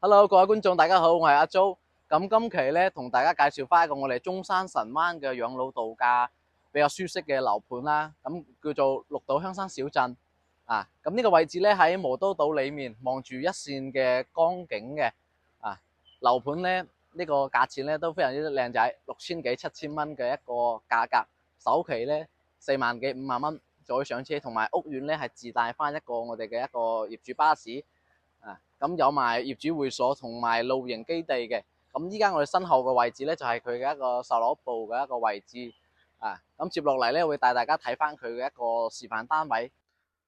Hello，各位觀眾，大家好，我係阿 Jo。咁今期咧，同大家介紹翻一個我哋中山神灣嘅養老度假比較舒適嘅樓盤啦。咁叫做綠島香山小鎮啊。咁呢個位置咧喺磨刀島裏面，望住一線嘅江景嘅啊。樓盤咧呢個價錢咧都非常之靚仔，6000幾7000蚊嘅一個價格，首期咧4萬幾5萬蚊就可以上車，同埋屋苑咧係自帶翻一個我哋嘅一個業主巴士。咁有埋業主會所同埋露營基地嘅。咁依家我哋身後嘅位置咧，就係佢嘅一個售樓部嘅一個位置。咁接落嚟咧，會帶大家睇翻佢嘅一個示範單位。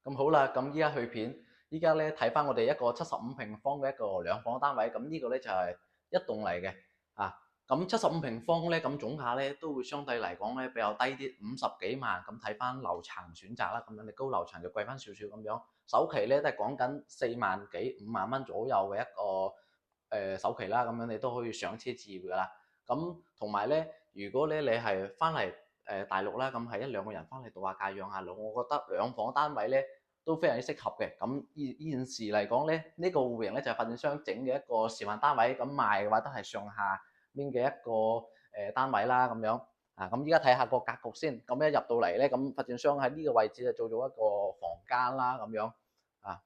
咁好啦，咁依家去片，依家咧睇翻我哋一個75平方嘅一個兩房單位。咁呢個咧就係一棟嚟嘅。咁75平方咧，咁總價咧都會相對嚟講咧比較低啲，50幾萬。咁睇翻樓層選擇啦，咁樣你高樓層就貴翻少少咁樣。首期咧都係講緊4萬幾5萬蚊左右嘅一個首期啦，咁樣你都可以上車置業噶啦。咁同埋咧，如果咧你係翻嚟大陸啦，咁係一兩個人翻嚟度下假養下老，我覺得兩房單位咧都非常之適合嘅。咁現時嚟講咧，呢個戶型咧就係發展商整嘅一個示範單位，咁賣嘅話都係上下邊嘅一個單位啦，咁樣。咁依家睇下個格局先。咁一入到嚟咧，咁發展商喺呢個位置就做咗一個房間啦，咁樣。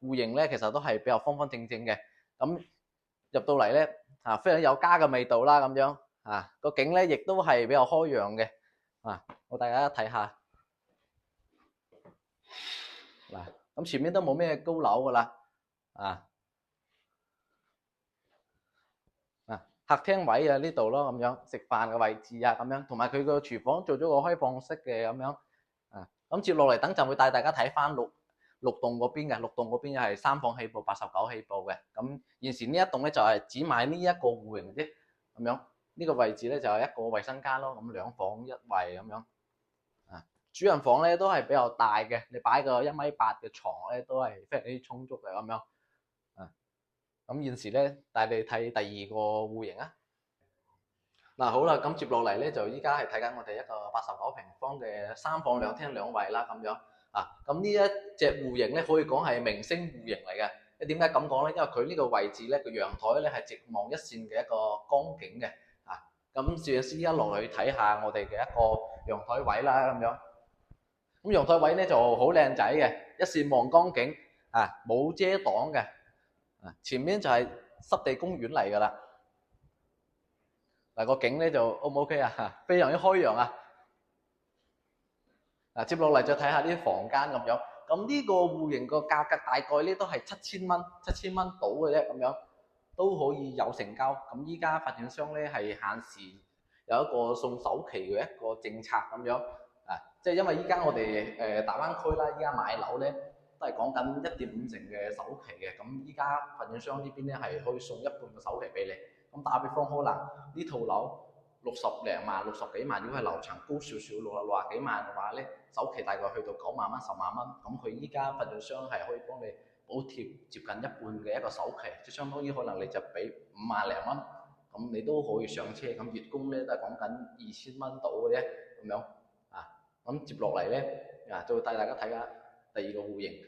戶型咧其實都係比較方方正正嘅。咁入到嚟咧非常有家嘅味道啦，咁樣。個景咧亦都係比較開揚嘅。我大家睇下嗱，咁前面都冇咩高樓噶啦。客廳位啊呢度咯，咁樣食飯嘅位置啊，咁樣，同埋佢個廚房做咗個開放式嘅咁樣。咁接落嚟等陣會帶大家睇翻六棟嗰邊嘅，六棟嗰邊又係3房起步89起步嘅。咁現時呢一棟咧就係只買呢一個戶型啫，咁樣呢個位置咧就係一個衞生間咯，咁2房1衛咁樣。主人房咧都係比較大嘅，你擺個1米8嘅床咧都係非常之充足嘅咁樣。咁現時咧帶你睇第二個戶型啊。好啦，咁接落嚟咧就依家係睇緊我哋一個89平方嘅3房2廳2衛啦，咁樣。咁呢一隻戶型咧可以講係明星戶型嚟嘅。點解咁講咧？因為佢呢個位置咧個陽台咧係直望一線嘅一個江景嘅。咁攝影師一落去睇下我哋嘅一個陽台位啦，咁樣。咁陽台位咧就好靚仔嘅，一線望江景，冇遮擋嘅。前面就係濕地公園嚟㗎啦。個景咧就 O 唔 OK 啊？非常之開揚啊！接落嚟再睇下啲房間咁樣。咁呢個戶型個價格大概咧都係7000蚊到嘅啫，咁樣都可以有成交。咁依家發展商咧係限時有一個送首期嘅一個政策咁樣。即係因為依家我哋大灣區啦，依家買樓咧都係講緊1.5成嘅首期嘅。咁依家發展商呢邊咧係可以送一半嘅首期俾你。咁打比方，可能呢套樓60零萬、60幾萬，如果係樓層高少少60幾萬嘅話咧，首期大概去到9萬蚊、10萬蚊。咁佢依家發展商係可以幫你補貼接近一半嘅一個首期，即相當於可能你就俾5萬零蚊，咁你都可以上車。咁月供咧都係講緊2000蚊到嘅啫，咁樣。咁接落嚟咧，就會帶大家睇下第二個戶型。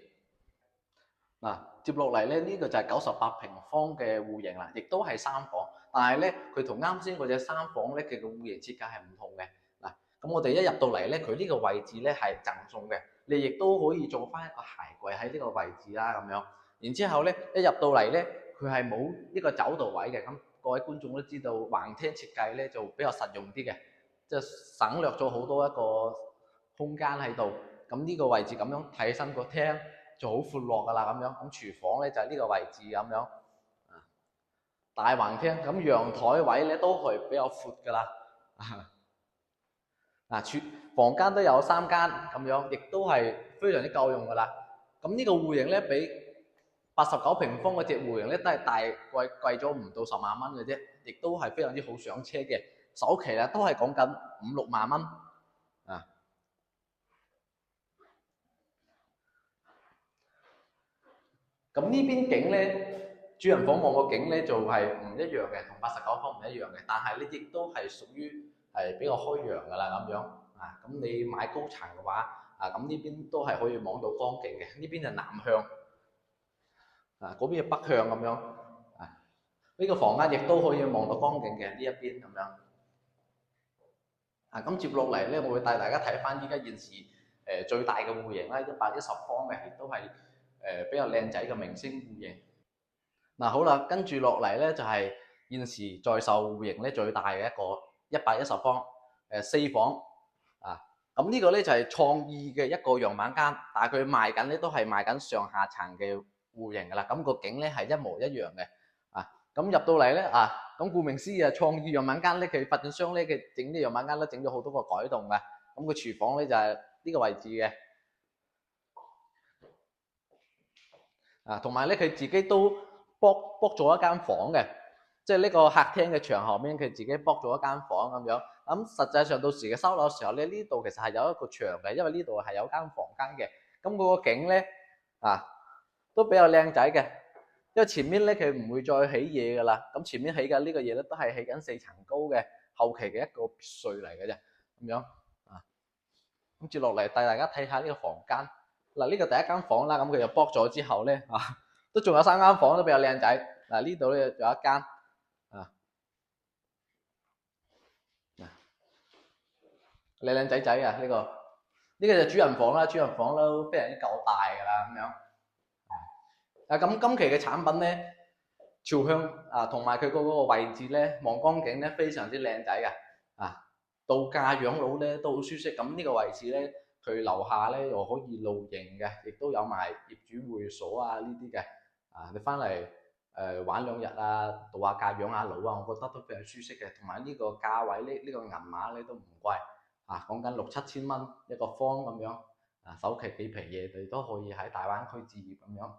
接落嚟咧，呢個就係98平方嘅戶型啦，亦都係3房，但係咧佢同啱先嗰隻3房咧嘅個戶型設計係唔同嘅。咁我哋一入到嚟咧，佢呢個位置咧係贈送嘅，你亦都可以做翻一個鞋櫃喺呢個位置啦，咁樣。然之後咧，一入到嚟咧，佢係冇呢個走道位嘅。咁各位觀眾都知道，橫廳設計咧就比較實用啲嘅，即係省略咗好多一個空間喺度。咁呢個位置咁樣睇起身個廳就好闊落噶啦，咁樣。咁廚房咧就係呢個位置咁樣。大橫廳，咁陽台位咧都係比較闊噶啦。房間都有3間咁樣，亦都係非常之夠用噶啦。咁呢個戶型咧比89平方嗰隻戶型咧都係大貴咗唔到10萬蚊嘅啫，亦都係非常之好上車嘅。首期咧都係講緊5、6萬蚊。咁呢邊景咧，主人房望個景咧就係唔一樣嘅，同89房唔一樣嘅。但係咧亦都係屬於係比較開揚噶啦，咁樣。咁你買高層嘅話，咁呢邊都係可以望到江景嘅。呢邊就南向，嗰邊係北向咁樣。呢個房間亦都可以望到江景嘅呢一邊咁樣。咁接落嚟咧，我會帶大家睇翻依家現時最大嘅戶型啦，110方嘅，亦都係比較靚仔嘅明星戶型。好啦，跟住落嚟咧就係現時在售戶型咧最大嘅一個110方4房啊。咁呢個咧就係創意嘅一個樣板間，但係佢賣緊咧都係賣緊上下層嘅戶型㗎啦。咁個景咧係一模一樣嘅。咁入到嚟咧咁顧名思義創意樣板間咧，佢發展商咧佢整啲樣板間都整咗好多個改動嘅。咁個廚房咧就係呢個位置嘅。同埋咧佢自己都卜咗一間房嘅，即係呢個客廳嘅牆後面佢自己卜咗一間房咁樣。咁實際上到時嘅收樓時候咧，呢度其實係有一個牆嘅，因為呢度係有間房間嘅。咁嗰個景咧都比較靚仔嘅，因為前面咧佢唔會再起嘢㗎啦。咁前面起嘅呢個嘢咧都係起緊4層高嘅後期嘅一個別墅嚟嘅啫，咁樣咁接落嚟帶大家睇下呢個房間。呢個第一間房啦，咁佢就卜咗之後咧都仲有3間房都比較靚仔。呢度咧仲有一間靚靚仔仔啊！呢個就主人房啦，主人房都非常之夠大㗎啦咁樣。咁今期嘅產品咧，朝向同埋佢嗰個位置咧，望江景咧非常之靚仔嘅度假養老咧都好舒適。咁呢個位置咧，佢樓下咧又可以露營嘅，亦都有埋業主會所呢啲嘅。你翻嚟玩2日度下假養下老我覺得都非常舒適嘅。同埋呢個價位呢，呢個銀碼咧都唔貴講緊6、7千蚊一個方咁樣首期幾皮嘢，你都可以喺大灣區置業咁樣。